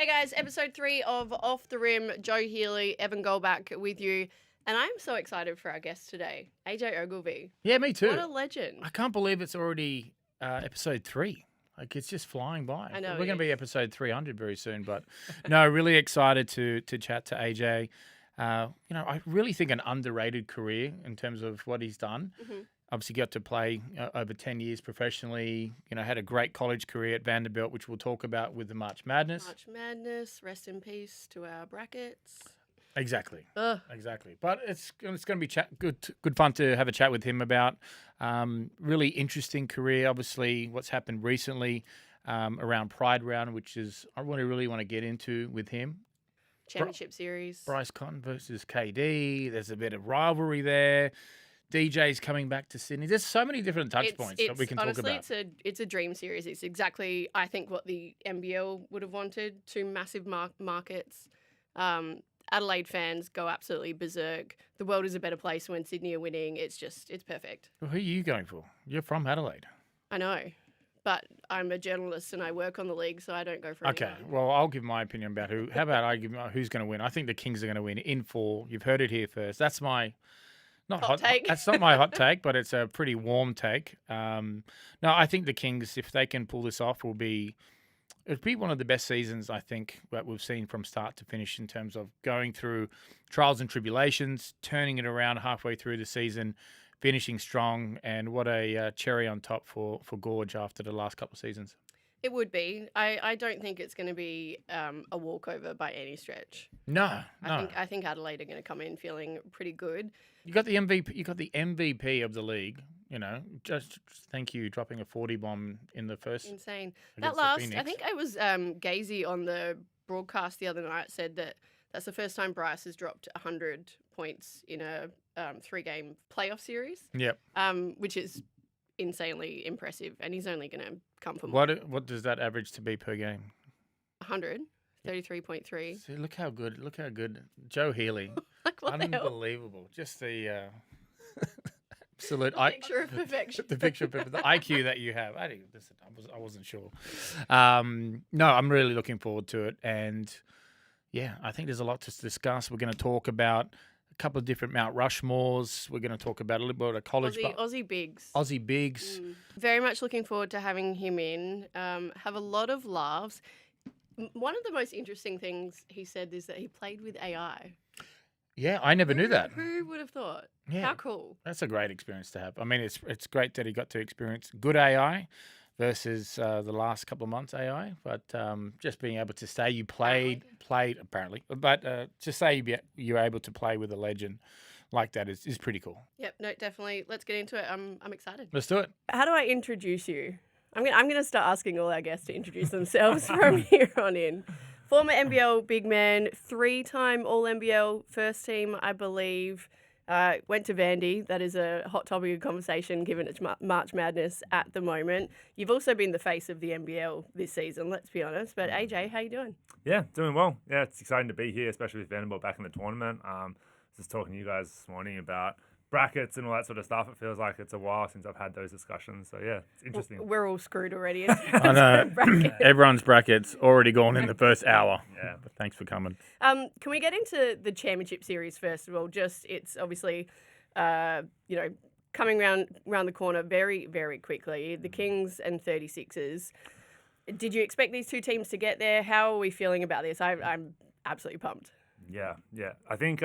Hey guys, episode 3 of Off the Rim. Joe Healy, Evan Goldback with you. And I'm so excited for our guest today, AJ Ogilvy. Yeah, me too. What a legend. I can't believe it's already episode 3. Like, it's just flying by. I know We're it going to be is. episode 300 very soon. But no, really excited to chat to AJ. I really think an underrated career in terms of what he's done. Mm-hmm. Obviously got to play over 10 years professionally. Had a great college career at Vanderbilt, which we'll talk about with the March Madness. March Madness, rest in peace to our brackets. Exactly. Ugh. Exactly. But it's going to be good fun to have a chat with him about really interesting career. Obviously, what's happened recently around Pride Round, which is I really want to get into with him. Championship series. Bryce Cotton versus KD. There's a bit of rivalry there. DJ's coming back to Sydney. There's so many different touch points that we can talk about. Honestly, it's a dream series. It's exactly, I think, what the NBL would have wanted. Two massive markets. Adelaide fans go absolutely berserk. The world is a better place when Sydney are winning. It's perfect. Well, who are you going for? You're from Adelaide. I know, but I'm a journalist and I work on the league, so I don't go for Okay, anyone. well, I'll give my opinion about who. How about I give who's going to win? I think the Kings are going to win in 4. You've heard it here first. That's my Hot take. That's not my hot take, but it's a pretty warm take. No, I think the Kings, if they can pull this off, it'll be one of the best seasons I think that we've seen from start to finish in terms of going through trials and tribulations, turning it around halfway through the season, finishing strong, and what a cherry on top for Gorge after the last couple of seasons. It would be. I don't think it's going to be a walkover by any stretch. No. I think Adelaide are going to come in feeling pretty good. You got the MVP. You got the MVP of the league. Just thank you dropping a 40 bomb in the first. Insane. against That the last, Phoenix. I think I was Gazy on the broadcast the other night said that that's the first time Bryce has dropped 100 points in a 3-game playoff series. Yep. Which is insanely impressive, and he's only going to come for more. What does that average to be per game? 100, 33.3. See, look how good Joe Healy. Like what the hell? Unbelievable. Just the absolute Picture of perfection. the picture of the IQ that you have. I wasn't sure. No, I'm really looking forward to it, and yeah, I think there's a lot to discuss. We're going to talk about a couple of different Mount Rushmores. We're going to talk about a little bit of college. Aussie Bigs. Aussie Bigs. Very much looking forward to having him in. Have a lot of laughs. One of the most interesting things he said is that he played with AI. Yeah, I never knew that. Who would have thought? Yeah. How cool. That's a great experience to have. I mean, it's great that he got to experience good AI versus the last couple of months AI, but just being able to say you played apparently, but just say you're able to play with a legend like that is pretty cool. Yep, no, definitely. Let's get into it. I'm excited. Let's do it. How do I introduce you? I'm going to start asking all our guests to introduce themselves from here on in. Former NBL big man, 3-time All-NBL first team, I believe. Went to Vandy. That is a hot topic of conversation given it's March Madness at the moment. You've also been the face of the NBL this season, let's be honest. But AJ, how you doing? Yeah, doing well. Yeah, it's exciting to be here, especially with Vanderbilt back in the tournament. Just talking to you guys this morning about brackets and all that sort of stuff. It feels like it's a while since I've had those discussions. So yeah, it's interesting. We're all screwed already. I know. Everyone's bracket's already gone in the first hour. Yeah. But thanks for coming. Can we get into the championship series first of all? It's obviously, coming round the corner very, very quickly. The Kings and 36ers. Did you expect these two teams to get there? How are we feeling about this? I'm absolutely pumped. Yeah. I think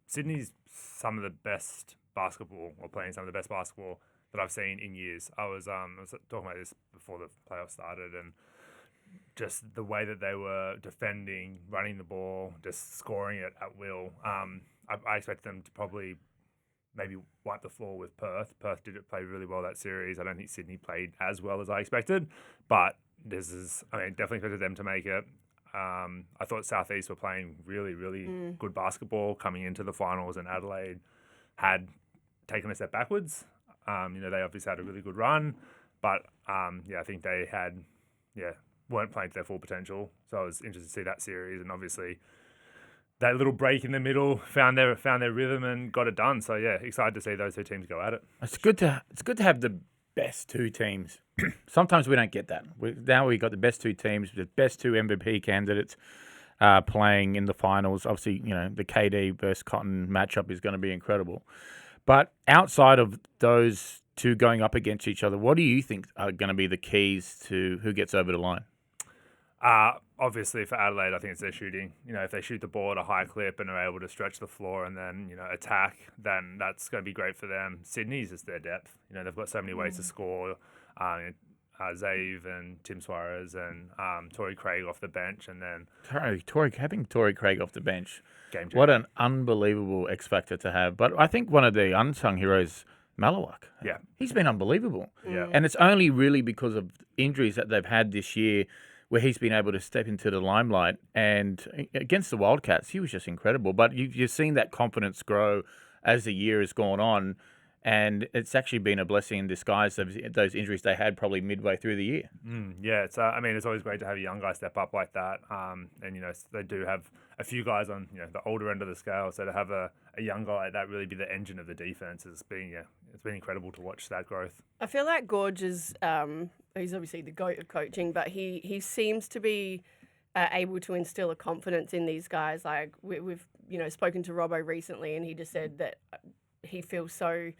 Sydney's some of the best basketball, or playing some of the best basketball that I've seen in years. I was talking about this before the playoffs started, and just the way that they were defending, running the ball, just scoring it at will. I expected them to probably maybe wipe the floor with Perth. Perth did play really well that series. I don't think Sydney played as well as I expected, but definitely expected them to make it. I thought Southeast were playing really, really good basketball coming into the finals, and Adelaide had taken a step backwards. They obviously had a really good run, but I think they weren't playing to their full potential. So I was interested to see that series, and obviously that little break in the middle found their rhythm and got it done. So yeah, excited to see those two teams go at it. It's good to have the best two teams. Sometimes we don't get that. Now we got the best two teams, the best two MVP candidates playing in the finals. Obviously, the KD versus Cotton matchup is going to be incredible. But outside of those two going up against each other, what do you think are going to be the keys to who gets over the line? Obviously, for Adelaide, I think it's their shooting. If they shoot the ball at a high clip and are able to stretch the floor and then, attack, then that's going to be great for them. Sydney's just their depth. They've got so many ways to score. Zave and Tim Suarez and Torrey Craig off the bench, and then having Torrey Craig off the bench. Game changer. What an unbelievable X factor to have. But I think one of the unsung heroes, Malawak. Yeah. He's been unbelievable. Yeah. And it's only really because of injuries that they've had this year where he's been able to step into the limelight. And against the Wildcats, he was just incredible. But you've seen that confidence grow as the year has gone on. And it's actually been a blessing in disguise of those injuries they had probably midway through the year. Yeah, it's it's always great to have a young guy step up like that. And they do have a few guys on the older end of the scale. So to have a young guy like that really be the engine of the defense has been it's been incredible to watch that growth. I feel like Gorge is he's obviously the GOAT of coaching, but he seems to be able to instill a confidence in these guys. Like we've spoken to Robbo recently, and he just said that he feels so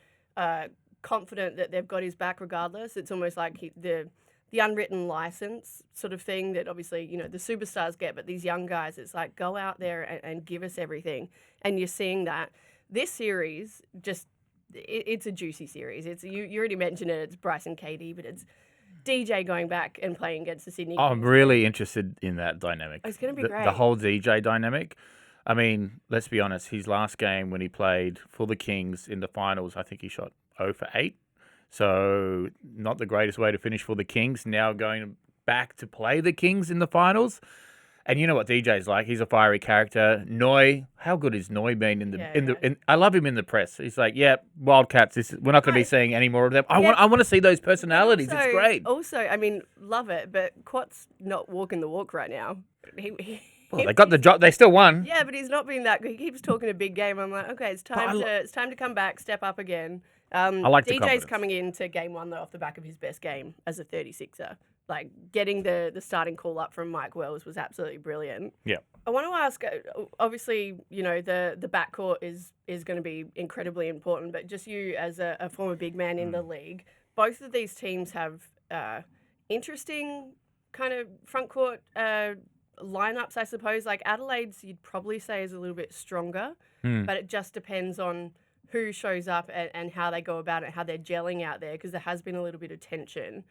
confident that they've got his back regardless. It's almost like the unwritten license sort of thing that obviously, the superstars get, but these young guys, it's like, go out there and give us everything. And you're seeing that. This series, it's a juicy series. It's you already mentioned it, it's Bryson KD, but it's DJ going back and playing against the Sydney Kings. I'm really interested in that dynamic. It's going to be great. The whole DJ dynamic. I mean, let's be honest, his last game when he played for the Kings in the finals, I think he shot 0 for 8. So not the greatest way to finish for the Kings. Now going back to play the Kings in the finals. And you know what DJ's like. He's a fiery character. Noi, how good has Noi been in I love him in the press. He's like, Wildcats, we're not going to be seeing any more of them. I want to see those personalities. Also, it's great. Also, I mean, love it, but Quat's not walking the walk right now. Well, they got the job. They still won. Yeah, but he's not being that good. He keeps talking a big game. I'm like, okay, it's time to come back, step up again. I like the DJ's confidence. coming into game one though off the back of his best game as a 36er. Like getting the starting call up from Mike Wells was absolutely brilliant. Yeah. I want to ask. Obviously, the backcourt is going to be incredibly important. But just you as a former big man in the league, both of these teams have interesting kind of front court lineups, I suppose. Like Adelaide's, you'd probably say is a little bit stronger, but it just depends on who shows up and how they go about it, how they're gelling out there, because there has been a little bit of tension.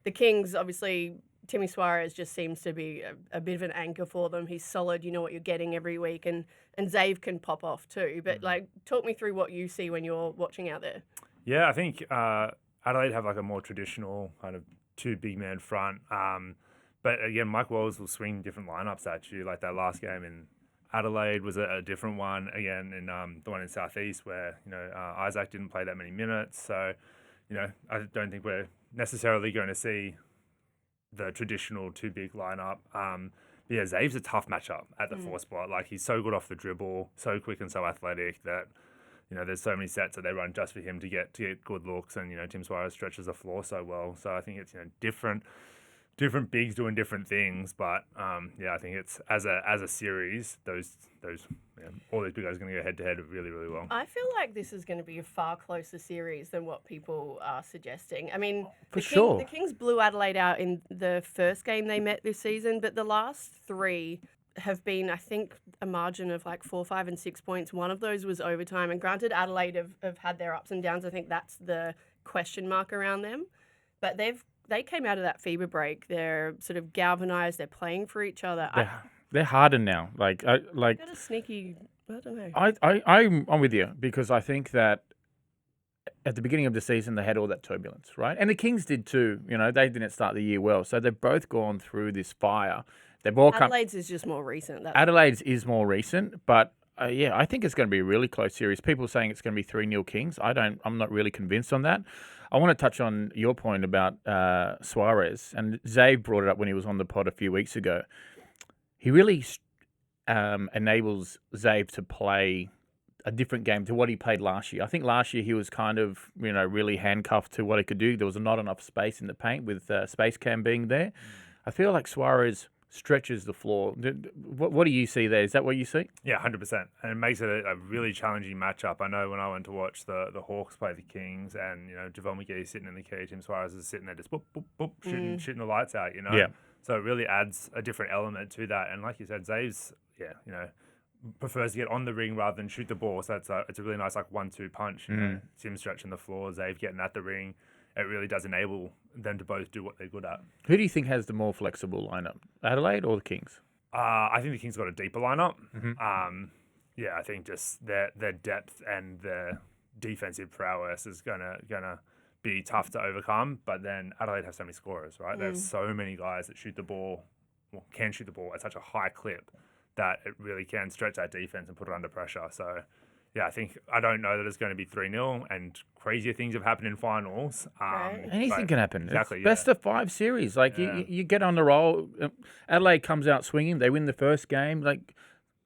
The Kings, obviously, Timmy Suarez just seems to be a bit of an anchor for them. He's solid, you know what you're getting every week, and Zave can pop off too. But talk me through what you see when you're watching out there. Yeah, I think Adelaide have like a more traditional kind of two big man front. But again, Mike Wells will swing different lineups at you. Like that last game in Adelaide was a different one. Again, in the one in Southeast where Isaac didn't play that many minutes. So I don't think we're necessarily going to see the traditional two big lineup. Zave's a tough matchup at the 4 spot. Like he's so good off the dribble, so quick and so athletic that there's so many sets that they run just for him to get good looks, and Tim Suarez stretches the floor so well. So I think it's different bigs doing different things, but I think it's as a series, those all these big guys are going to go head to head really, really well. I feel like this is going to be a far closer series than what people are suggesting. I mean, the Kings blew Adelaide out in the first game they met this season, but the last 3 have been, I think, a margin of like 4, 5, and 6 points. One of those was overtime, and granted, Adelaide have had their ups and downs. I think that's the question mark around them, but they came out of that fever break. They're sort of galvanized. They're playing for each other. They're hardened now. Like got a sneaky. I don't know. I'm with you because I think that at the beginning of the season they had all that turbulence, right? And the Kings did too. They didn't start the year well, so they've both gone through this fire. They've all Adelaide's is just more recent. Adelaide's is more recent, but I think it's going to be a really close series. People are saying it's going to be 3-0 Kings. I'm not really convinced on that. I want to touch on your point about Suarez, and Zave brought it up when he was on the pod a few weeks ago. He really enables Zave to play a different game to what he played last year. I think last year he was kind of, really handcuffed to what he could do. There was not enough space in the paint with Space Cam being there. I feel like Suarez stretches the floor. What do you see there? Is that what you see? Yeah, 100%. And it makes it a really challenging matchup. I know when I went to watch the Hawks play the Kings and, JaVale McGee sitting in the key, Tim Suarez is sitting there just boop, boop, boop, shooting the lights out, Yeah. So it really adds a different element to that. And like you said, Zave's, prefers to get on the ring rather than shoot the ball. So it's a really nice 1-2 punch. Tim stretching the floor, Zave getting at the ring. It really does enable them to both do what they're good at. Who do you think has the more flexible lineup, Adelaide or the Kings? I think the Kings got a deeper lineup. I think just their depth and their defensive prowess is gonna be tough to overcome. But then Adelaide have so many scorers, right? They have so many guys that can shoot the ball at such a high clip that it really can stretch that defense and put it under pressure. So, yeah, I don't know that it's going to be 3-0, and crazier things have happened in finals. Anything can happen. Exactly. It's best of 5 series. You get on the roll. Adelaide comes out swinging. They win the first game.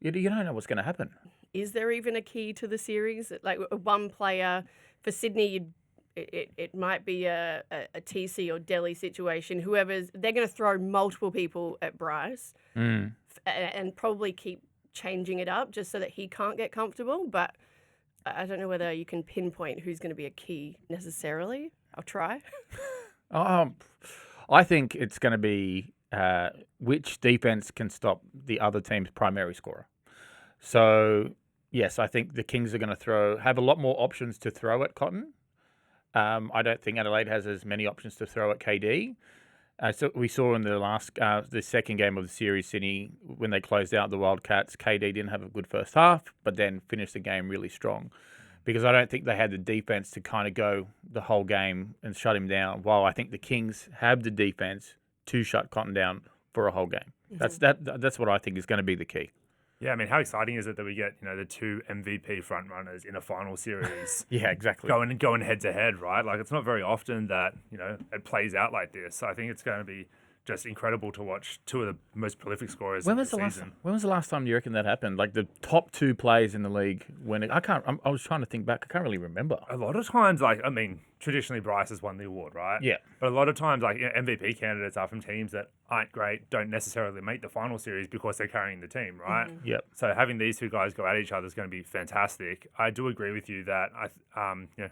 You don't know what's going to happen. Is there even a key to the series? Like one player for Sydney, it might be a TC or Delhi situation. They're going to throw multiple people at Bryce and probably keep changing it up just so that he can't get comfortable. But I don't know whether you can pinpoint who's going to be a key necessarily. I'll try. I think it's going to be which defense can stop the other team's primary scorer. So, yes, I think the Kings are going to have a lot more options to throw at Cotton. I don't think Adelaide has as many options to throw at KD. So we saw in the second game of the series, Sydney, when they closed out the Wildcats, KD didn't have a good first half, but then finished the game really strong. Because I don't think they had the defense to kind of go the whole game and shut him down. While I think the Kings have the defense to shut Cotton down for a whole game. That's what I think is going to be the key. Yeah, I mean, how exciting is it that we get the 2 MVP frontrunners in a final series? Yeah, exactly. Going head to head, right? It's not very often that it plays out like this. So I think it's going to be just incredible to watch 2 of the most prolific scorers in the season. When was the last time you reckon that happened? Like the top 2 players in the league. I was trying to think back. I can't really remember. A lot of times, traditionally Bryce has won the award, right? Yeah. But a lot of times, MVP candidates are from teams that aren't great, don't necessarily make the final series because they're carrying the team, right? Yep. So having these 2 guys go at each other is going to be fantastic. I do agree with you that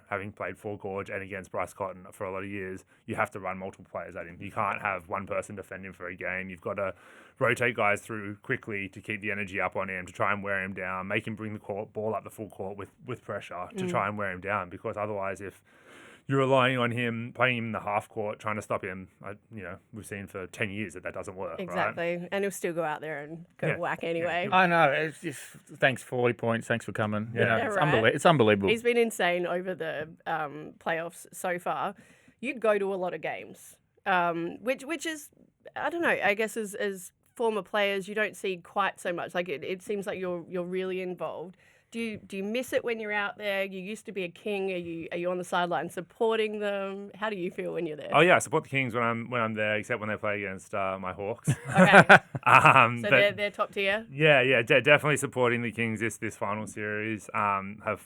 having played for Gorge and against Bryce Cotton for a lot of years, you have to run multiple players at him. You can't have one person defend him for a game. You've got to rotate guys through quickly to keep the energy up on him, to try and wear him down, make him bring the ball up the full court with pressure to try and wear him down. Because otherwise, if you're relying on him, playing him in the half court, trying to stop him, we've seen for 10 years that doesn't work. Exactly. Right? And he'll still go out there and go whack anyway. I know. It's just, thanks for 40 points. Thanks for coming. Yeah. It's unbelievable. He's been insane over the playoffs so far. You go to a lot of games, which is, I don't know, I guess as former players, you don't see quite so much. It seems like you're really involved. Do you miss it when you're out there? You used to be a King. Are you on the sideline supporting them? How do you feel when you're there? Oh yeah, I support the Kings when I'm there, except when they play against my Hawks. Okay. So they're top tier. Yeah, definitely supporting the Kings this final series. Have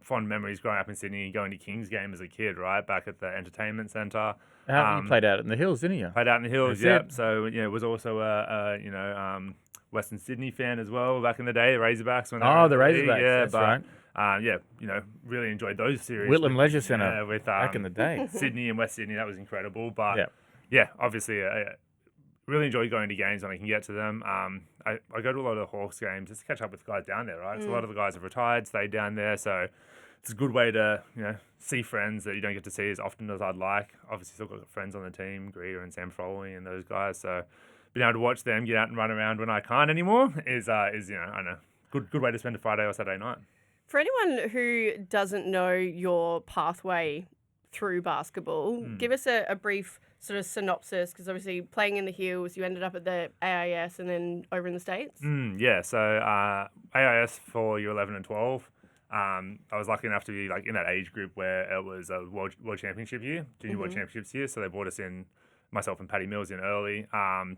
fond memories growing up in Sydney, going to Kings game as a kid, right back at the entertainment centre. You played out in the hills, didn't you? Played out in the hills, yeah. So was also Western Sydney fan as well back in the day, the Razorbacks. When they were the Razorbacks, yeah, that's right. Really enjoyed those series. Whitlam Leisure Centre with back in the day. Sydney and West Sydney, that was incredible. But obviously, really enjoy going to games when I can get to them. I go to a lot of the Hawks games just to catch up with guys down there, right? So a lot of the guys have retired, stayed down there, so it's a good way to see friends that you don't get to see as often as I'd like. Obviously, still got friends on the team, Greer and Sam Foley and those guys, so being able to watch them get out and run around when I can't anymore is I don't know, good way to spend a Friday or Saturday night. For anyone who doesn't know your pathway through basketball, give us a brief sort of synopsis, because obviously playing in the Hills, you ended up at the AIS and then over in the States. So AIS for year 11 and 12. I was lucky enough to be in that age group where it was a world championship year, junior world championships year. So they brought us in, myself and Paddy Mills in early.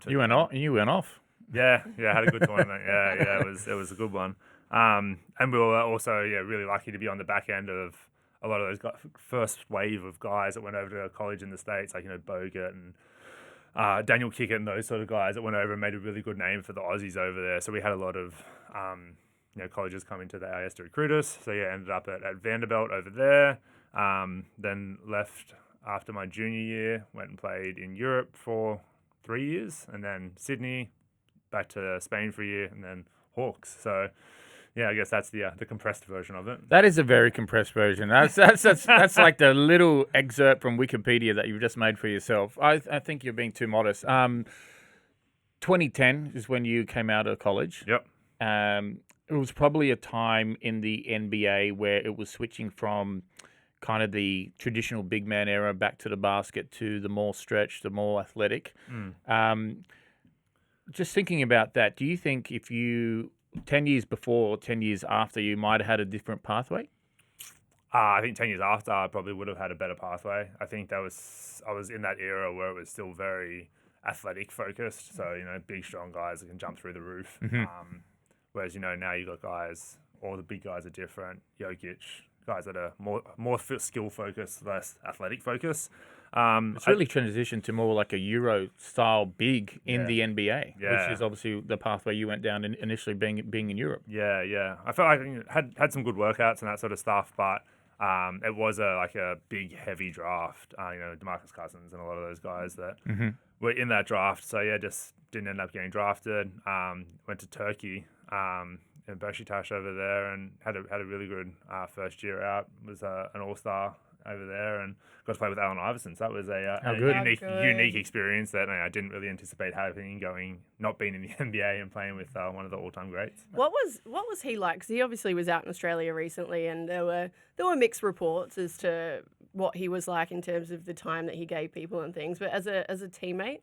You went off. Yeah, had a good tournament. Yeah, it was a good one. And we were also really lucky to be on the back end of a lot of those first wave of guys that went over to college in the States, like Bogut and Daniel Kickett and those sort of guys that went over and made a really good name for the Aussies over there. So we had a lot of colleges coming to the AIS to recruit us. So ended up at Vanderbilt over there. Then left after my junior year, went and played in Europe for 3 years, and then Sydney, back to Spain for a year, and then Hawks. So I guess that's the compressed version of it. That is a very compressed version. That's like the little excerpt from Wikipedia that you've just made for yourself. I think you're being too modest. 2010 is when you came out of college. Yep. It was probably a time in the NBA where it was switching from kind of the traditional big man era back to the basket to the more stretched, the more athletic. Just thinking about that, do you think if you 10 years before or 10 years after, you might have had a different pathway? I think 10 years after, I probably would have had a better pathway. I think I was in that era where it was still very athletic focused. So, big, strong guys that can jump through the roof. Whereas, now you've got guys, all the big guys are different. Jokic, guys that are more skill focused, less athletic focused. It's really transitioned to more like a Euro style big in the NBA, which is obviously the pathway you went down initially being in Europe. Yeah. I felt like I had some good workouts and that sort of stuff, but it was a big, heavy draft. DeMarcus Cousins and a lot of those guys that were in that draft. So just didn't end up getting drafted. Went to Turkey. In Beşiktaş over there, and had a really good first year out. Was an all-star over there, and got to play with Allen Iverson. So that was a unique experience that I didn't really anticipate having, not being in the NBA and playing with one of the all-time greats. What was he like? Because he obviously was out in Australia recently, and there were mixed reports as to what he was like in terms of the time that he gave people and things. But as a teammate,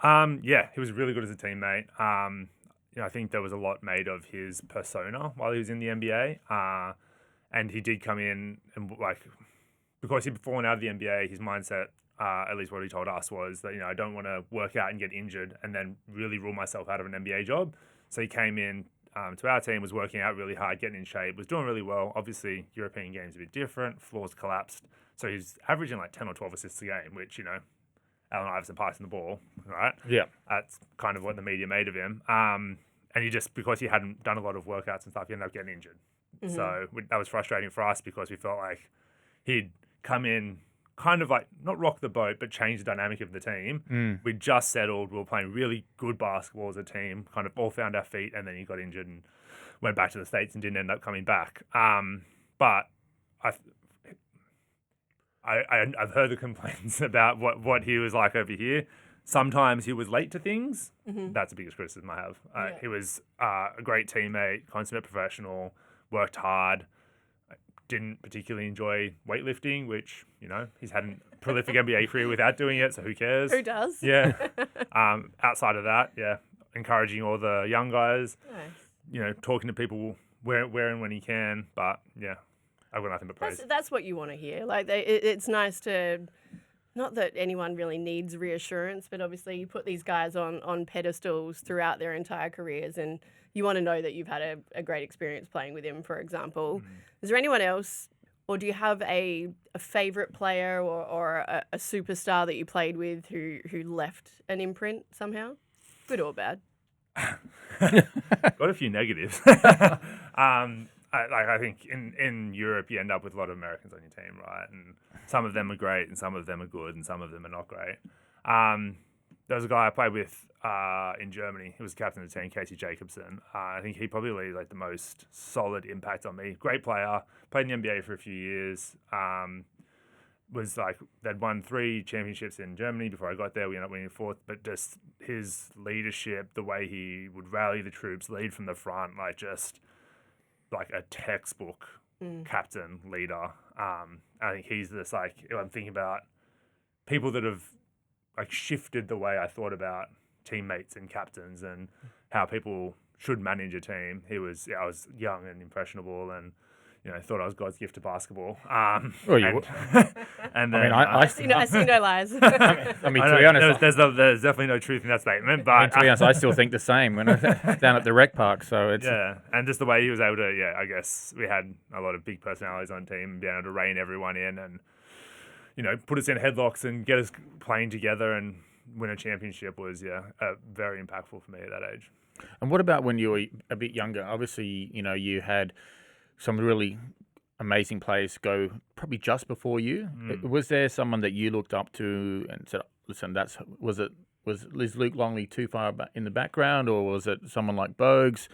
he was really good as a teammate. I think there was a lot made of his persona while he was in the NBA. And he did come in and because he'd fallen out of the NBA, his mindset, at least what he told us, was that, I don't want to work out and get injured and then really rule myself out of an NBA job. So he came in to our team, was working out really hard, getting in shape, was doing really well. Obviously, European game's a bit different, floors collapsed. So he's averaging 10 or 12 assists a game, which, Allen Iverson passing the ball, right? Yeah. That's kind of what the media made of him. And he just, because he hadn't done a lot of workouts and stuff, he ended up getting injured. So that was frustrating for us because we felt like he'd come in kind of not rock the boat, but change the dynamic of the team. We'd just settled. We were playing really good basketball as a team, kind of all found our feet, and then he got injured and went back to the States and didn't end up coming back. But I've heard the complaints about what he was like over here. Sometimes he was late to things. That's the biggest criticism I have. He was a great teammate, consummate professional, worked hard, didn't particularly enjoy weightlifting, which, he's had a prolific NBA career without doing it, so who cares? who does? Yeah. Outside of that, encouraging all the young guys, Nice. Talking to people where and when he can, but, I've got nothing but praise. That's what you want to hear. It's nice to... Not that anyone really needs reassurance, but obviously you put these guys on pedestals throughout their entire careers, and you want to know that you've had a great experience playing with him, for example. Is there anyone else, or do you have a favourite player or a superstar that you played with who left an imprint somehow? Good or bad? Got a few negatives. I think in Europe you end up with a lot of Americans on your team, right? And some of them are great, and some of them are good, and some of them are not great. There was a guy I played with in Germany. He was captain of the team, Casey Jacobson. I think he probably leaves the most solid impact on me. Great player. Played in the NBA for a few years. They'd won 3 championships in Germany before I got there. We ended up winning 4th, but just his leadership, the way he would rally the troops, lead from the front, just a textbook captain leader. I think he's this I'm thinking about people that have shifted the way I thought about teammates and captains and how people should manage a team. I was young and impressionable, and thought I was God's gift to basketball. Well, you and I then, mean, I see no lies. I mean, to be honest, there's definitely no truth in that statement. But to be honest, I still think the same when I down at the rec park. So it's yeah, and just the way he was able to, I guess we had a lot of big personalities on the team and being able to rein everyone in and, put us in headlocks and get us playing together and win a championship was, very impactful for me at that age. And what about when you were a bit younger? Obviously, you had some really amazing players go probably just before you. Was there someone that you looked up to and said, "Listen, was Luke Longley too far in the background, or was it someone like Bogues?"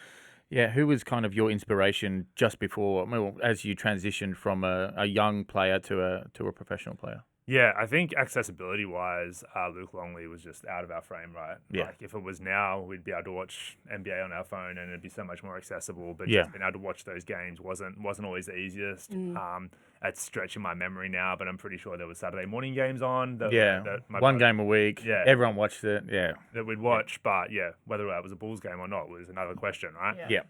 Yeah, who was kind of your inspiration just before, as you transitioned from a young player to a professional player? Yeah, I think accessibility-wise, Luke Longley was just out of our frame, right? Yeah. Like, if it was now, we'd be able to watch NBA on our phone and it'd be so much more accessible. But Yeah. just being able to watch those games wasn't always the easiest. It's stretching my memory now, but I'm pretty sure there was Saturday morning games on. One game a week. Yeah. Everyone watched it. Yeah. That we'd watch, but whether that was a Bulls game or not was another question, right? Yeah.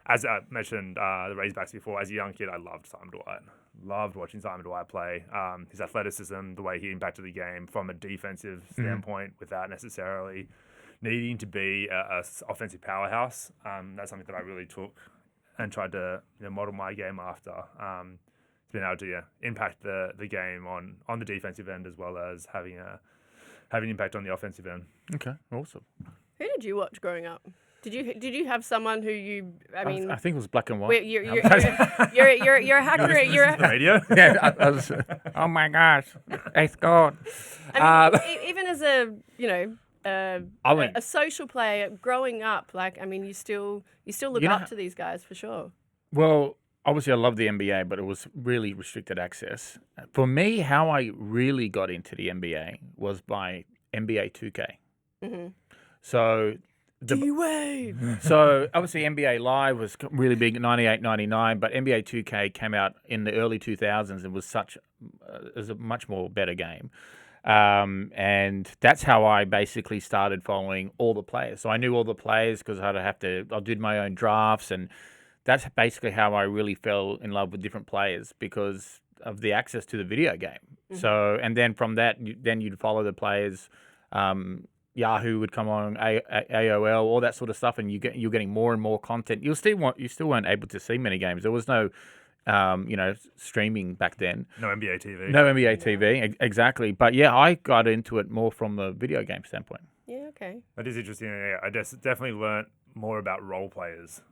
As I mentioned the Razorbacks before, as a young kid, I loved Simon Dwight. Loved watching Simon Dwight play. His athleticism, the way he impacted the game from a defensive standpoint without necessarily needing to be a offensive powerhouse. That's something that I really took and tried to model my game after. Been able to impact the game on the defensive end as well as having an impact on the offensive end. Okay, awesome. Who did you watch growing up? Did you have someone who I mean, I think it was black and white. you're a hacker. You're The radio. Yeah, I was, oh my gosh, it's God. I mean, even as a went- a social player growing up, like I mean, you still look up to these guys for sure. Well, obviously, I love the NBA, but it was really restricted access. For me, how I really got into the NBA was by NBA 2K. Mm-hmm. So, D-Wade. so obviously NBA Live was really big in 98, 99, but NBA 2K came out in the early 2000s and was a much more better game. And that's how I basically started following all the players. So I knew all the players because I did my own drafts, and that's basically how I really fell in love with different players because of the access to the video game. Mm-hmm. So, and then from that, then you'd follow the players. Yahoo would come on, AOL, all that sort of stuff, and you're getting more and more content. You still weren't able to see many games. There was no, streaming back then. No NBA TV. No NBA TV, exactly. But yeah, I got into it more from the video game standpoint. Yeah, okay. That is interesting. Yeah, I definitely learnt more about role players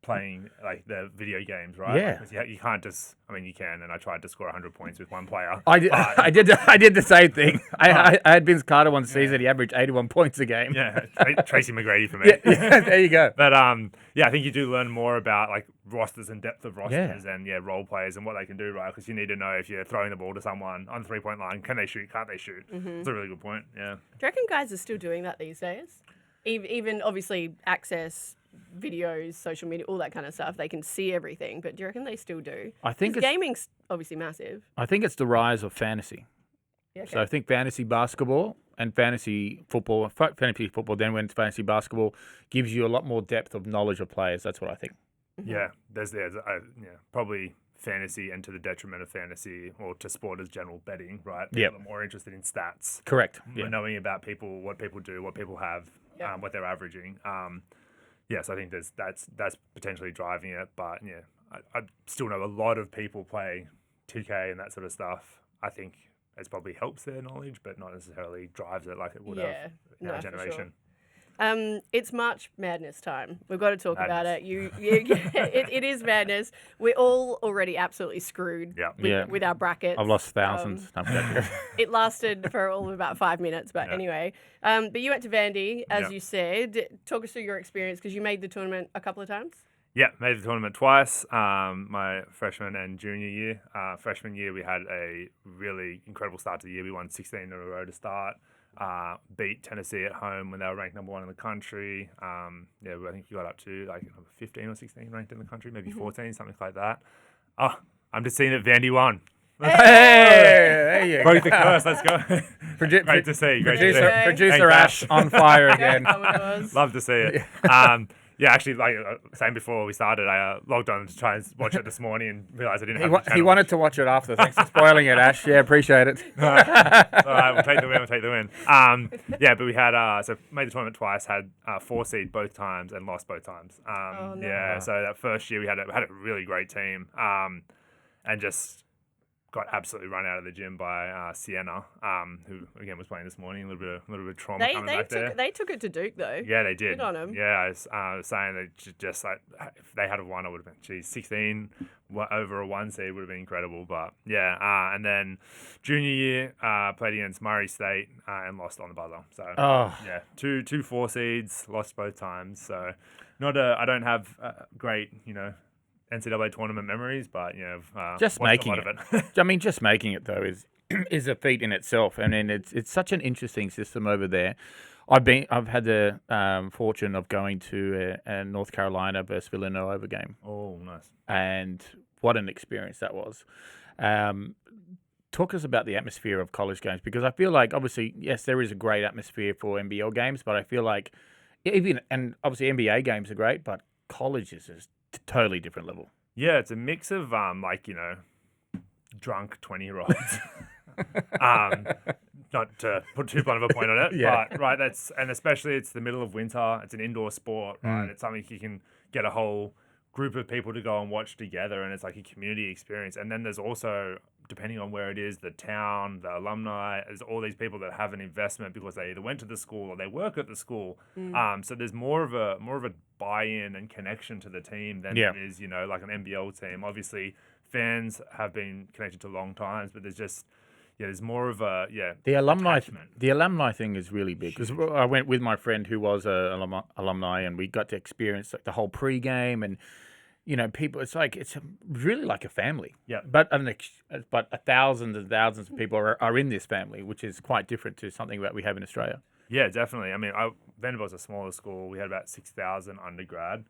playing like the video games, right? Yeah. Like, you can't just. I mean, you can, and I tried to score 100 points with one player. I did the same thing. I had Vince Carter one season. He averaged 81 points a game. Yeah, Tracy McGrady for me. Yeah, there you go. But I think you do learn more about like rosters and depth of rosters and role players and what they can do, right? Because you need to know if you're throwing the ball to someone on the 3-point line, can they shoot? Can't they shoot? Mm-hmm. It's a really good point. Yeah. Do you reckon guys are still doing that these days? Even obviously access videos, social media, all that kind of stuff. They can see everything, but do you reckon they still do? I think gaming's obviously massive. I think it's the rise of fantasy. Yeah, okay. So I think fantasy basketball and fantasy football then went to fantasy basketball, gives you a lot more depth of knowledge of players. That's what I think. Mm-hmm. Yeah, there's probably fantasy and to the detriment of fantasy or to sport as general betting, right? People are more interested in stats. Correct. Yeah. Knowing about people, what people do, what people have, what they're averaging. Yes, I think that's potentially driving it. But I still know a lot of people play 2K and that sort of stuff. I think it probably helps their knowledge, but not necessarily drives it like it would have in our generation. Sure. It's March Madness time. We've got to talk about it. It is madness. We're all already absolutely screwed with our brackets. I've lost thousands. It lasted for all of about 5 minutes, but anyway. But you went to Vandy, as you said. Talk us through your experience because you made the tournament a couple of times. Yeah, made the tournament twice, my freshman and junior year. Freshman year, we had a really incredible start to the year. We won 16 in a row to start. Beat Tennessee at home when they were ranked number 1 in the country. I think we got up to like 15 or 16 ranked in the country, maybe 14, something like that. Oh, I'm just seeing that Vandy won. Hey, there you Broke the curse. Let's go. Great to see. Producer Ash on fire again. Love to see it. Yeah, actually, like saying before we started, I logged on to try and watch it this morning and realised I didn't have the channel. He wanted to watch it after. Thanks for spoiling it, Ash. Yeah, appreciate it. All right, we'll take the win. We'll take the win. Yeah, but we had so made the tournament twice, had 4 seed both times, and lost both times. No. Yeah, so that first year we had a really great team, and just got absolutely run out of the gym by Sienna, who again was playing this morning. A little bit of trauma coming back there. They took it to Duke though. Yeah, they did. Good on 'em. Yeah, I was saying that just like if they had have won, I would have been 16 over a 1 seed would have been incredible. But yeah, and then junior year played against Murray State and lost on the buzzer. So yeah, two 4 seeds, lost both times. So I don't have great NCAA tournament memories, but Just watched making a lot it. of it. I mean, just making it though is a feat in itself. I mean, it's such an interesting system over there. I've had the fortune of going to a North Carolina versus Villanova game. Oh, nice. And what an experience that was. Talk us about the atmosphere of college games, because I feel like obviously, yes, there is a great atmosphere for NBL games, but I feel like and obviously NBA games are great, but college is just a totally different level. Yeah, it's a mix of drunk 20-year-olds. Not to put too blunt of a point on it, Yeah. but right, and especially it's the middle of winter. It's an indoor sport, right? It's something you can get a whole group of people to go and watch together, and it's like a community experience. And then there's also, depending on where it is, the town, the alumni, there's all these people that have an investment because they either went to the school or they work at the school. So there's more of a buy-in and connection to the team than it is, like an NBL team. Obviously, fans have been connected to long times, but there's more of a The attachment. the alumni thing is really big, because I went with my friend who was a alumni, and we got to experience like the whole pre-game, and people. It's really like a family. Yeah. But thousands and thousands of people are in this family, which is quite different to something that we have in Australia. Yeah, definitely. I mean, Vanderbilt's a smaller school. We had about 6,000 undergrad.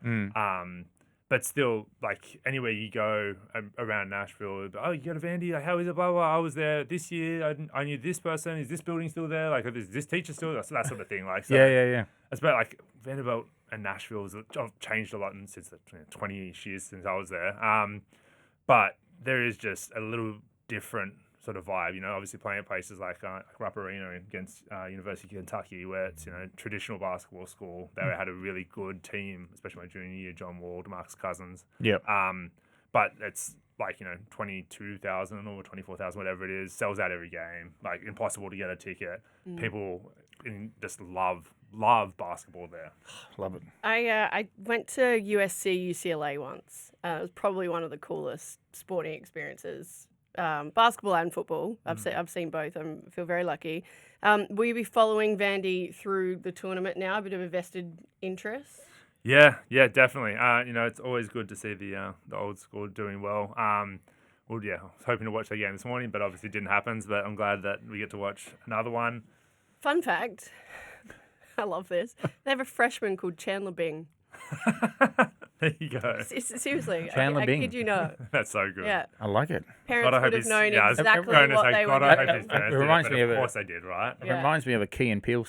But still, like anywhere you go around Nashville, oh, you go to Vandy, like, how is it? Blah, blah. I was there this year. I knew this person. Is this building still there? Like, is this teacher still there? So that sort of thing. Like, so Yeah. it's about like Vanderbilt and Nashville have changed a lot since the 20 years since I was there. But there is just a little different sort of vibe, obviously playing at places like Rupp Arena against University of Kentucky, where it's, traditional basketball school. They had a really good team, especially my junior year, John Wall, DeMarcus Cousins. Yeah. But it's like, 22,000 or 24,000, whatever it is, sells out every game. Like, impossible to get a ticket. People just love basketball there. Love it. I went to USC UCLA once. It was probably one of the coolest sporting experiences. Basketball and football. I've seen both. I feel very lucky. Will you be following Vandy through the tournament now? A bit of a vested interest? Yeah, definitely. It's always good to see the old school doing well. I was hoping to watch that game this morning, but obviously didn't happen. But I'm glad that we get to watch another one. Fun fact. I love this. They have a freshman called Chandler Bing. There you go. Seriously. Chandler Bing. I kid you not. That's so good. Yeah. I like it. Parents would have known exactly going to what say, they were God, I hope doing. his parents It reminds did me it, of but a- of course they did, right? It Yeah. reminds me of a Key and Peele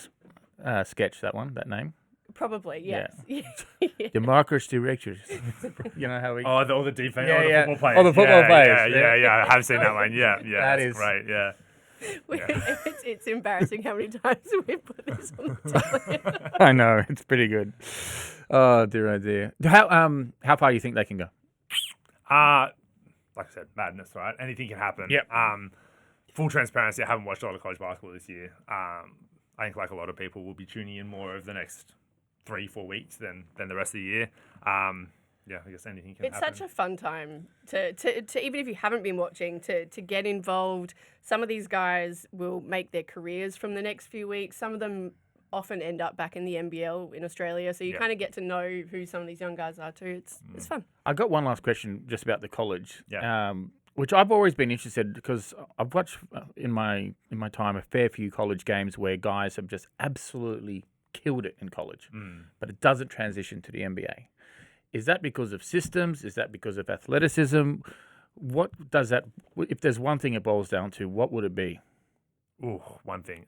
sketch, that name. Probably, yes. Yeah. DeMarcus directors. You know how we... Oh, all the defense, Yeah, all the yeah. football players. All the football players. Yeah. I have seen that one. Yeah. That That's is- great. Yeah. It's embarrassing how many times we put this on the telly. I know, it's pretty good. Oh, dear. How far do you think they can go? Like I said, madness, right? Anything can happen. Yep. Full transparency, I haven't watched a lot of college basketball this year. I think like a lot of people will be tuning in more over the next 3-4 weeks than the rest of the year. I guess anything can It's happen. such a fun time to even if you haven't been watching, to get involved. Some of these guys will make their careers from the next few weeks. Some of them often end up back in the NBL in Australia. So you kind of get to know who some of these young guys are too. It's fun. I've got one last question just about the college. Yeah. Which I've always been interested, because I've watched in my time a fair few college games where guys have just absolutely killed it in college, but it doesn't transition to the NBA. Is that because of systems? Is that because of athleticism? What does that? If there's one thing it boils down to, what would it be? Ooh, one thing.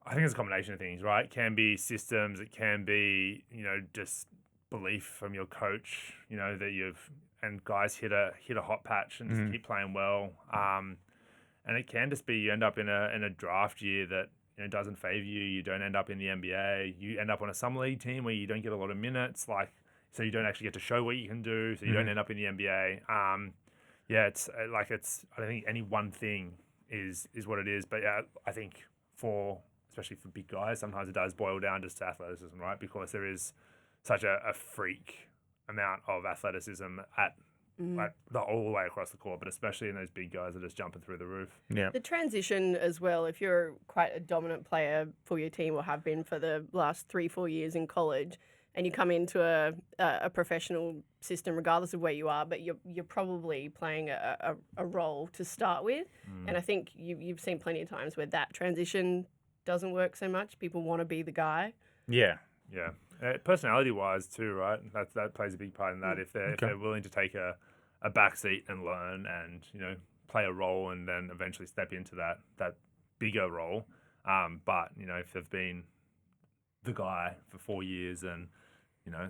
I think it's a combination of things, right? It can be systems. It can be, just belief from your coach, and guys hit a hot patch and just keep playing well. And it can just be you end up in a draft year that doesn't favor you. You don't end up in the NBA. You end up on a summer league team where you don't get a lot of minutes, so you don't actually get to show what you can do. So you don't end up in the NBA. It's I don't think any one thing is what it is. But yeah, I think especially for big guys, sometimes it does boil down just to athleticism, right? Because there is such a freak amount of athleticism at all the way across the court, but especially in those big guys that are just jumping through the roof. Yeah. The transition as well, if you're quite a dominant player for your team or have been for the last 3-4 years in college, and you come into a professional system, regardless of where you are, but you're probably playing a role to start with. And I think you've seen plenty of times where that transition doesn't work so much. People want to be the guy. Yeah. Yeah. Personality-wise too, right? That plays a big part in that. If they're willing to take a back seat and learn and, play a role and then eventually step into that bigger role. But, if they've been the guy for 4 years and,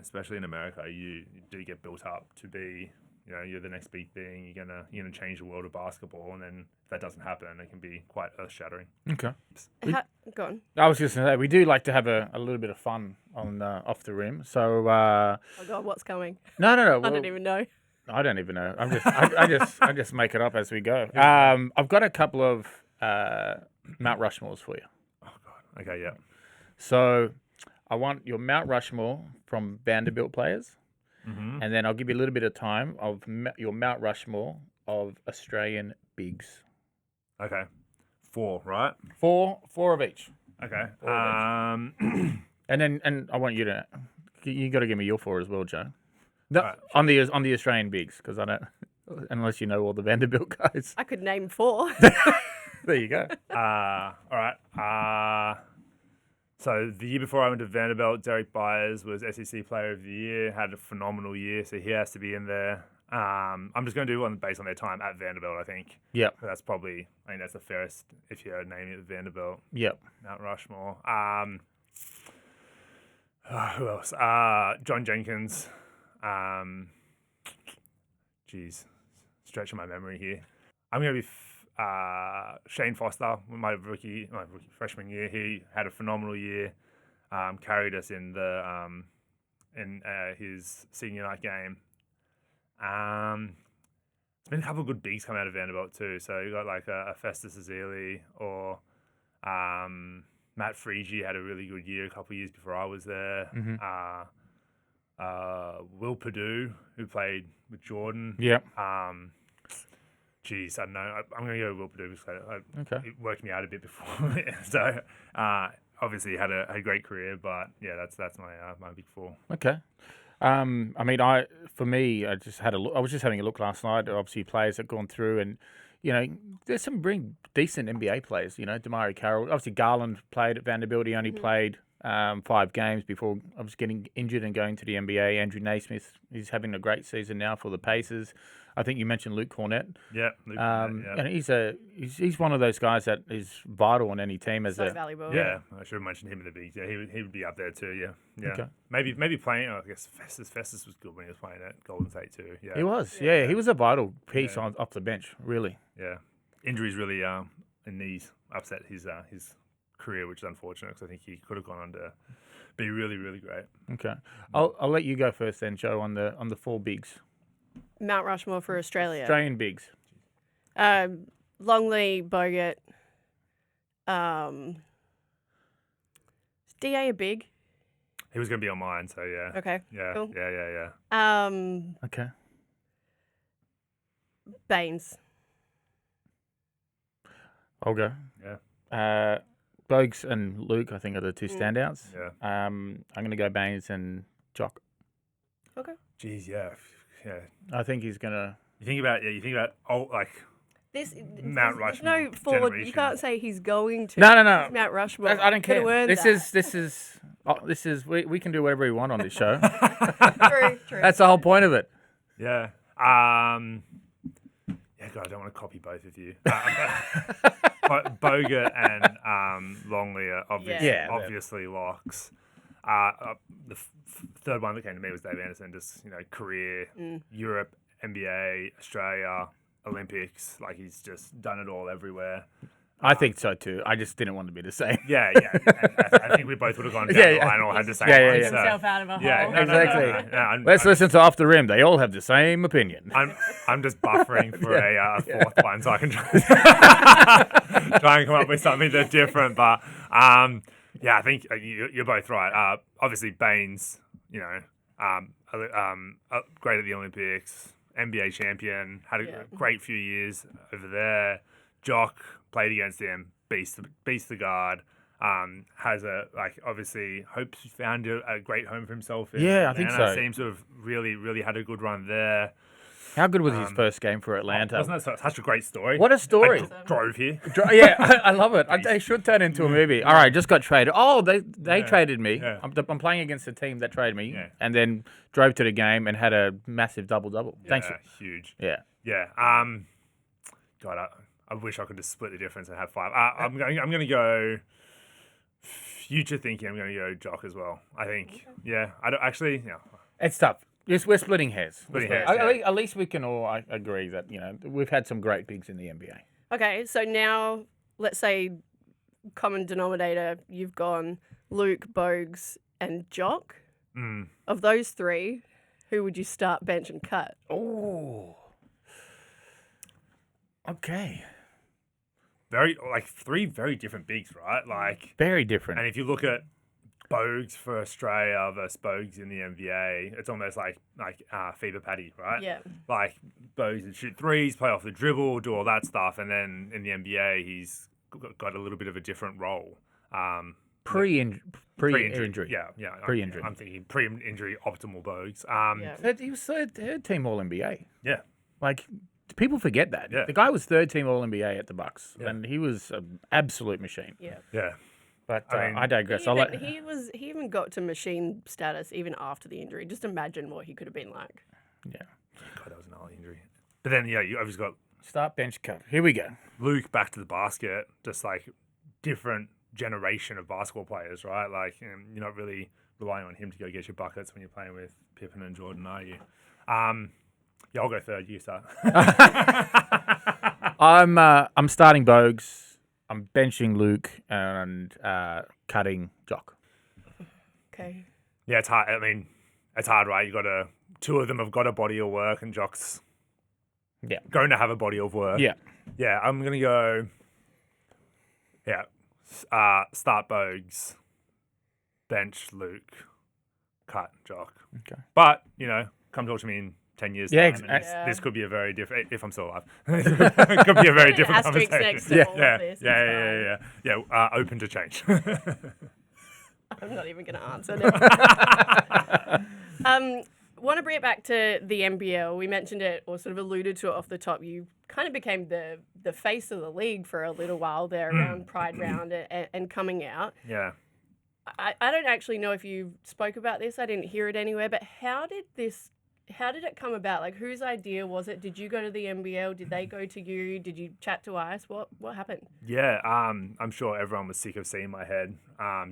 especially in America, you do get built up to be, you're the next big thing. You're gonna change the world of basketball, and then if that doesn't happen, it can be quite earth-shattering. Okay. Go on. I was just going to say, we do like to have a little bit of fun on off the rim. So Oh God, what's coming? no. I don't even know. I don't even know. I just make it up as we go. I've got a couple of Mount Rushmores for you. Oh God. Okay. Yeah. So I want your Mount Rushmore from Vanderbilt players, and then I'll give you a little bit of time of your Mount Rushmore of Australian bigs. Okay. 4, right? Four of each. Okay. And I want you got to give me your 4 as well, Joe. No, Right. on the Australian bigs, because I don't, unless you know all the Vanderbilt guys. I could name 4. There you go. All right. So the year before I went to Vanderbilt, Derek Byers was SEC Player of the Year, had a phenomenal year, so he has to be in there. I'm just going to do one based on their time at Vanderbilt, I think. Yep. That's probably, that's the fairest if you're naming it Vanderbilt. Yep. Mount Rushmore. Who else? John Jenkins. Stretching my memory here. I'm going to be Shane Foster. My rookie freshman year, he had a phenomenal year. Carried us in his senior night game. There's been a couple of good bigs come out of Vanderbilt too. So you got like a Festus Ezeli or Matt Freege had a really good year a couple of years before I was there. Will Perdue, who played with Jordan. Yep. I don't know. I'm going to go with Will Perdue because it worked me out a bit before. So obviously had a great career, but yeah, that's my big 4. Okay. I mean, I just had a look. I was just having a look last night. Obviously, players that gone through, and there's some really decent NBA players. Damari Carroll. Obviously, Garland played at Vanderbilt. He only played 5 games before I was getting injured and going to the NBA. Andrew Naismith, he's having a great season now for the Pacers. I think you mentioned Luke Cornett. Yeah, Luke Cornett, and he's one of those guys that is vital on any team as So valuable. Yeah, I should have mentioned him in the bigs. Yeah, he would be up there too. Yeah. Okay. Maybe playing. I guess Festus was good when he was playing at Golden State too. Yeah, He was. Yeah, he was a vital piece off the bench. Really. Yeah, injuries really in knees upset his career, which is unfortunate because I think he could have gone on to be really, really great. Okay, I'll let you go first then, Joe, on the 4 bigs. Mount Rushmore for Australia. Australian bigs. Longley, Bogut. Is DA a big? He was going to be on mine, so yeah. Okay. Yeah. Cool. Yeah. Okay. Baines. I'll go. Yeah. Bogues and Luke, I think, are the 2 standouts. Yeah. I'm going to go Baines and Jock. Okay. Jeez, yeah. I think he's going to... You think about This Mount there's Rushmore no forward. You generation. can't say he's going to. No. It's Mount Rushmore. I don't care. Could've earned This is we can do whatever we want on this show. True. That's the whole point of it. Yeah. Yeah, God, I don't want to copy both of you. Bogut and Longley are obviously locks. The third one that came to me was Dave Anderson. Just career, Europe, NBA, Australia, Olympics. Like he's just done it all everywhere. I think so too. I just didn't want to be the same. Yeah. And I think we both would have gone down the line or had the same one. Dig himself out of a hole. Exactly. No, Let's listen to Off the Rim. They all have the same opinion. I'm just buffering for a fourth one so I can try and come up with something that's different. But I think you're both right. Obviously, Baines, great at the Olympics, NBA champion, had a great few years over there. Jock played against him, beats the guard. Has obviously hopes he found a great home for himself. I think so. Seems to have really had a good run there. How good was his first game for Atlanta? Wasn't that such a great story? What a story! Drove here. I love it. They should turn into a movie. All right, just got traded. Oh, they traded me. Yeah. I'm playing against a team that traded me, and then drove to the game and had a massive double-double. Thanks. Huge. Yeah. God, I wish I could just split the difference and have 5. I'm going to go future thinking. I'm going to go Jock as well. I think. Yeah. I don't actually. It's tough. Yes, we're splitting hairs. Hairs, At least we can all agree that we've had some great bigs in the NBA. Okay, so now let's say common denominator. You've gone Luke, Bogues, and Jock. Of those 3, who would you start, bench, and cut? Oh. Okay. 3 very different bigs, right? Very different. And if you look at Bogues for Australia versus Bogues in the NBA, it's almost like Fever Patty, right? Yeah. Like Bogues would shoot threes, play off the dribble, do all that stuff, and then in the NBA he's got a little bit of a different role. Pre-injury. Yeah. Pre-injury. I'm thinking pre-injury optimal Bogues. He was third team All NBA. Yeah. People forget that. Yeah. The guy was third team All NBA at the Bucks, and he was an absolute machine. Yeah. Yeah. But I digress. He even got to machine status even after the injury. Just imagine what he could have been like. Yeah. God, that was an early injury. But then, you obviously got start, bench, cut. Here we go. Luke back to the basket, just different generation of basketball players, right? You're not really relying on him to go get your buckets when you're playing with Pippen and Jordan, are you? I'll go third. You start. I'm starting Bogues. I'm benching Luke and cutting Jock. Okay. Yeah, it's hard. I mean, it's hard, right? Two of them have got a body of work, and Jock's going to have a body of work. Yeah. Yeah, I'm gonna go. Yeah, start Bogues, bench Luke, cut Jock. Okay. But come talk to me in 10 years. Yeah, time, and this could be a very different. If I'm still alive, it could be a very different asterisk conversation. next to all of this. Yeah. Open to change. I'm not even going to answer. Want to bring it back to the NBL. We mentioned it or sort of alluded to it off the top. You kind of became the face of the league for a little while there around Pride Round and coming out. Yeah. I don't actually know if you spoke about this. I didn't hear it anywhere. But how did it come about? Whose idea was it? Did you go to the NBL? Did they go to you? Did you chat to Ice? What happened? Yeah, I'm sure everyone was sick of seeing my head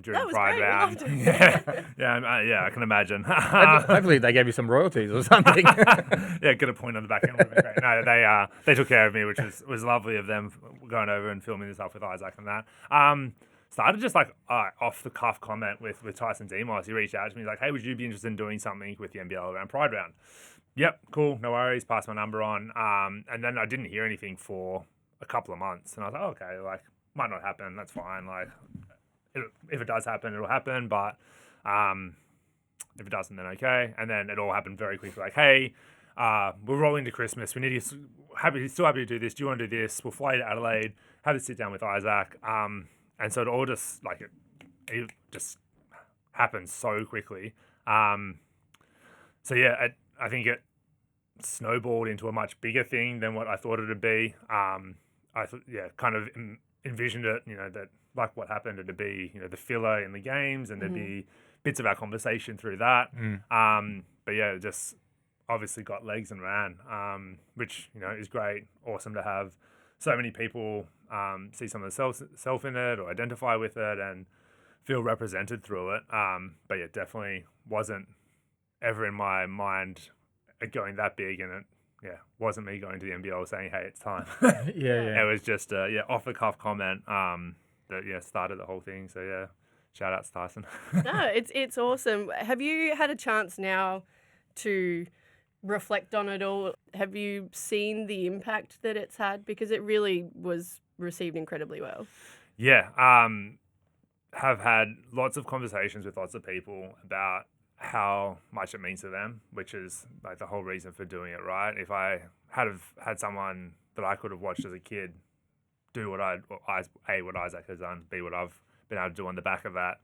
during Pride great. Round. We loved it. I can imagine. Hopefully they gave you some royalties or something. Yeah, get a point on the back end. Would have been great. No, they took care of me, which was lovely of them going over and filming this up with Isaac and that. Started just off the cuff comment with Tyson Demos. He reached out to me. He's like, "Hey, would you be interested in doing something with the NBL around Pride Round?" Yep, cool, no worries. Passed my number on. And then I didn't hear anything for a couple of months, and I was like, okay, might not happen. That's fine. If it does happen, it'll happen. But if it doesn't, then okay. And then it all happened very quickly. Hey, we're rolling to Christmas. We need still happy to do this. Do you want to do this? We'll fly to Adelaide. Have a sit down with Isaac. And so it all just it just happened so quickly. So yeah, I think it snowballed into a much bigger thing than what I thought it would be. I thought, kind of envisioned it, that what happened, it'd be, the filler in the games, and there'd be bits of our conversation through that. But yeah, just obviously got legs and ran, which is great, awesome to have so many people see some of the self in it or identify with it and feel represented through it. But yeah, definitely wasn't ever in my mind going that big, and it wasn't me going to the NBL saying, "Hey, it's time." Yeah. It was just off the cuff comment that started the whole thing. So yeah, shout out to Tyson. No, it's awesome. Have you had a chance now to reflect on it all? Have you seen the impact that it's had? Because it really was received incredibly well. Yeah, have had lots of conversations with lots of people about how much it means to them, which is like the whole reason for doing it, right? If I had someone that I could have watched as a kid do what Isaac has done, B, what I've been able to do on the back of that,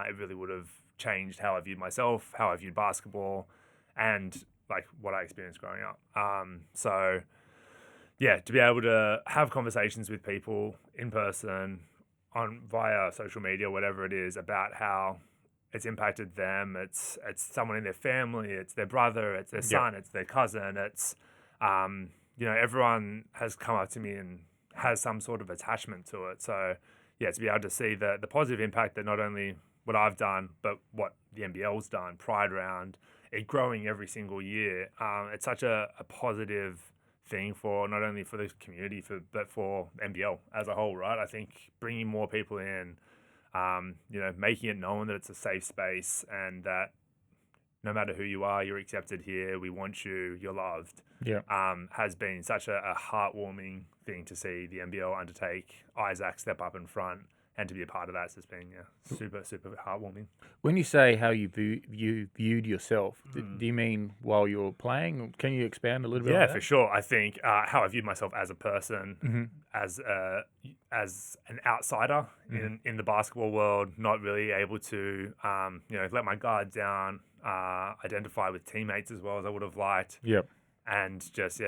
it really would have changed how I viewed myself, how I viewed basketball, and like what I experienced growing up. So yeah, to be able to have conversations with people in person, via social media, whatever it is, about how it's impacted them. It's someone in their family, it's their brother, it's their son, it's their cousin. It's everyone has come up to me and has some sort of attachment to it. So yeah, to be able to see the positive impact that not only what I've done, but what the NBL's done, Pride Round, it growing every single year. It's such a positive thing for not only for the community, but for NBL as a whole, right? I think bringing more people in, making it known that it's a safe space and that no matter who you are, you're accepted here. We want you. You're loved. Yeah. Has been such a heartwarming thing to see the NBL undertake. Isaac step up in front and to be a part of that has been super, super heartwarming. When you say how you viewed yourself, do you mean while you were playing? Can you expand a little bit on Yeah, that? for sure. I think how I viewed myself as a person, as an outsider in the basketball world, not really able to let my guard down, identify with teammates as well as I would have liked. Yep. And just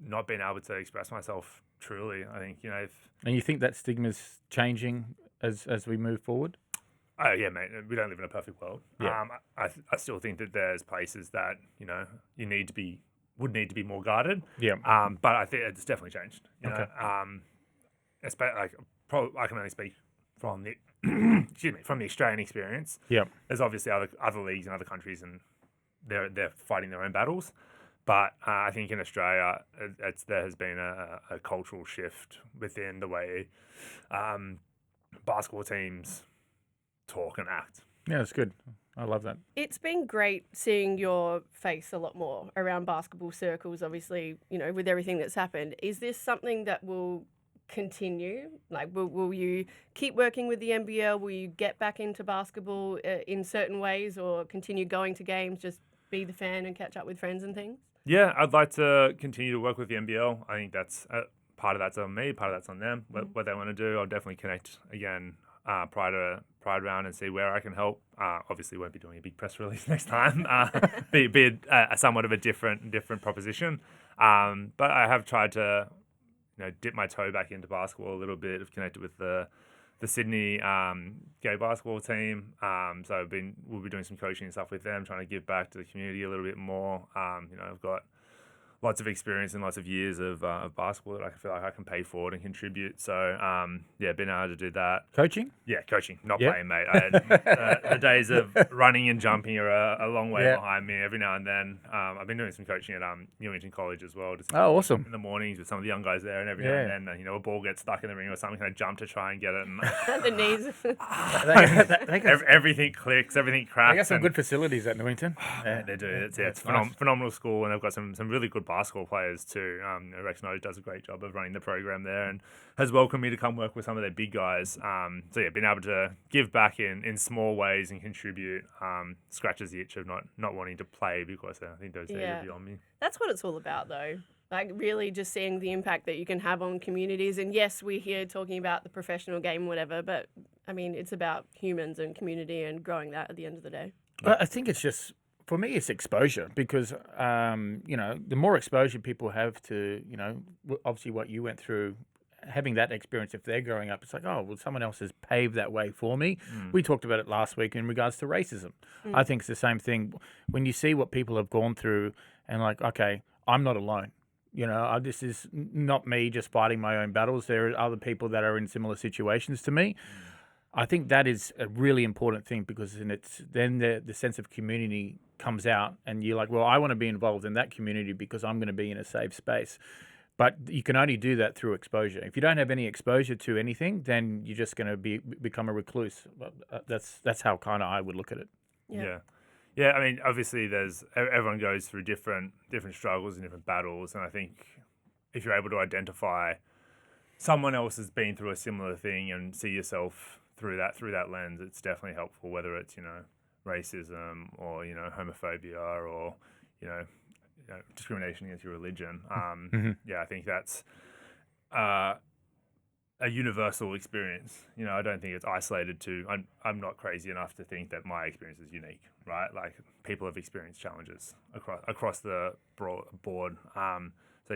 not being able to express myself truly. I think And you think that stigma's changing as we move forward? Oh yeah, mate. We don't live in a perfect world. Yeah. I still think that there's places that you would need to be more guarded. Yeah. But I think it's definitely changed. Okay. I can only speak from the from the Australian experience. Yeah. There's obviously other leagues in other countries, and they're fighting their own battles. But I think in Australia, there has been a cultural shift within the way basketball teams talk and act. Yeah, that's good. I love that. It's been great seeing your face a lot more around basketball circles, obviously, with everything that's happened. Is this something that will continue? Like, will you keep working with the NBL? Will you get back into basketball in certain ways or continue going to games, just be the fan and catch up with friends and things? Yeah, I'd like to continue to work with the NBL. I think that's part of that's on me, part of that's on them. What they want to do, I'll definitely connect again prior to Pride Round and see where I can help. Obviously, won't be doing a big press release next time. Be a somewhat of a different proposition. But I have tried to dip my toe back into basketball a little bit. I've connected with the Sydney gay basketball team. So we'll be doing some coaching and stuff with them, trying to give back to the community a little bit more. I've got lots of experience and lots of years of basketball that I feel like I can pay forward and contribute. So, been able to do that. Coaching? Yeah, coaching, not Yep. playing, mate. The days of running and jumping are a long way behind me. Every now and then, I've been doing some coaching at Newington College as well. Just awesome. in the mornings with some of the young guys there, and every now and then, a ball gets stuck in the ring or something, I jump to try and get it, and The knees. everything clicks, everything cracks. They got some and- good facilities at Newington. Yeah, they do. It's Nice. phenomenal school, and they've got some really good basketball players too. Rex Node does a great job of running the program there, and has welcomed me to come work with some of their big guys. Being able to give back in small ways and contribute scratches the itch of not wanting to play, because I think those days are beyond me. That's what it's all about, though. Like, really just seeing the impact that you can have on communities. And yes, we're here talking about the professional game, whatever, but I mean, it's about humans and community and growing that at the end of the day. I think it's just, for me, it's exposure because, the more exposure people have to, obviously what you went through having that experience, if they're growing up, it's like, oh, well, someone else has paved that way for me. We talked about it last week in regards to racism. I think it's the same thing. When you see what people have gone through and like, okay, I'm not alone. This is not me just fighting my own battles. There are other people that are in similar situations to me. I think that is a really important thing because then the sense of community comes out and you're like, well, I want to be involved in that community because I'm going to be in a safe space. But you can only do that through exposure. If you don't have any exposure to anything, then you're just going to become a recluse. That's how kind of I would look at it. Yeah. I mean, obviously, everyone goes through different struggles and different battles, and I think if you're able to identify someone else has been through a similar thing and see yourself through that lens, it's definitely helpful. Whether it's racism or homophobia or discrimination against your religion. I think that's a universal experience. I don't think it's isolated to. I'm not crazy enough to think that my experience is unique, right? Like people have experienced challenges across the broad board.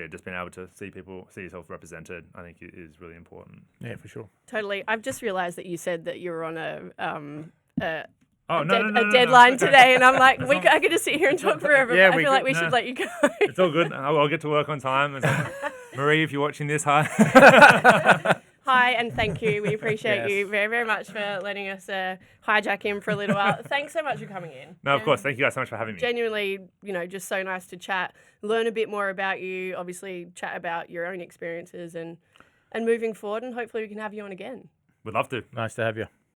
Just being able to see yourself represented, I think is really important. Yeah, for sure. Totally. I've just realised that you said that you were on a no, deadline today, and I'm like, I could just sit here and talk forever. Yeah, but I feel like we should let you go. It's all good. I'll get to work on time. Marie, if you're watching this, hi. Hi, and thank you. We appreciate you very, very much for letting us hijack him for a little while. Thanks so much for coming in. No, of course. Thank you guys so much for having me. Genuinely, just so nice to chat, learn a bit more about you, obviously chat about your own experiences and moving forward, and hopefully we can have you on again. Would love to. Nice to have you.